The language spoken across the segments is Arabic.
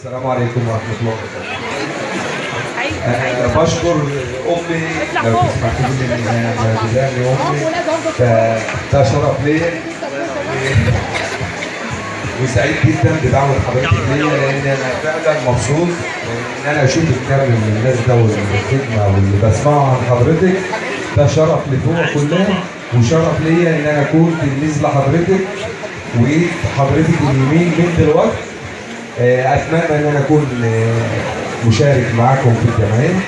السلام عليكم ورحمة الله وبركاته. بشكر أمي لو تسمحوا لي إنها تدعمني أمي، ده شرف ليا وسعيد جدا بدعوة حضرتك ليا، لأن أنا فعلا مبسوط إن أنا أشوف الكلام من الناس ده والخدمة واللي بسمعه عن حضرتك. ده شرف لفوق كلها وشرف ليا إن أنا أكون تلميذ لحضرتك وإيد حضرتك اليمين من دلوقتي. اتمنى ان انا اكون مشارك معاكم في الجمعيه.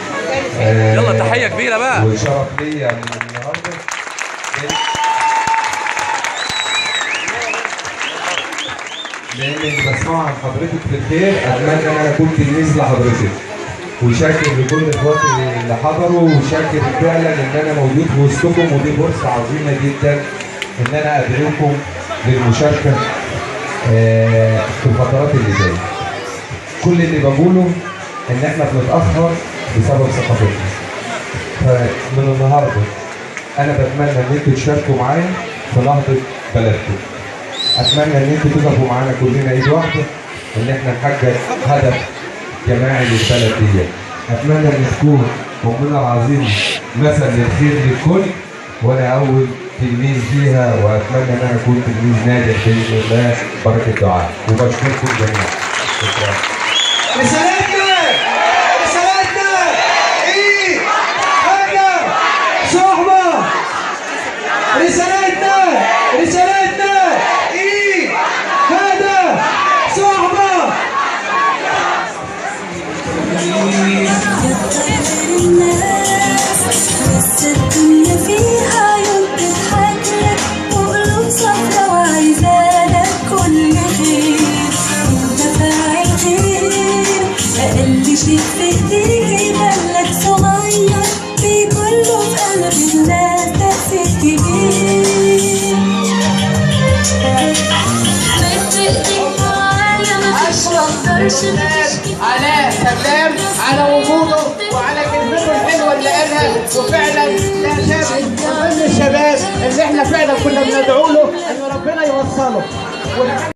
يلا تحيه كبيره بقى وشرف ليا من النهارده لان اللي بسمعه عن حضرتك في الخير. اتمنى ان انا اكون تلميذ لحضرتك وشاكر لكل اخواتي اللي حضروا وشاكر فعلا ان انا موجود في وسطكم، ودي فرصه عظيمه جدا ان انا ادعوكم للمشاركه في الفترات اللي جايه. كل اللي بقوله ان احنا بنتاخر بسبب ثقافتنا، فمن النهارده انا بتمنى ان انتوا تشاركوا معايا في نهضه بلدكم. اتمنى ان انتوا تقفوا معانا كلنا ايد واحده ان احنا نحقق هدف جماعي للبلد دي. اتمنى ان تكون امنا العظيمه مثل للخير للكل، وانا اول تلميذ فيها، واتمنى ان انا اكون تلميذ ناجح باذن الله بركه دعاء. وبشكركم جميعا. شكرا. رسالتنا ايه؟ حاجه صحبه. رسالتنا ايه؟ هذا صحبه. بس الدنيا فيها يوم تضحك لك وقلوب صفرا وعايزالك كل خير. انت فاعل خير، اقل شيء في ايديك يبانلك صغير، في كله في قلب الناس تأثير كبير. مد ايديك معايا مفيش مقدرش على سلام على وجوده وعلى كلمته الحلوه اللي قالها، وفعلا ده شاب من الشباب اللي احنا فعلا كنا بندعو له ان ربنا يوصله.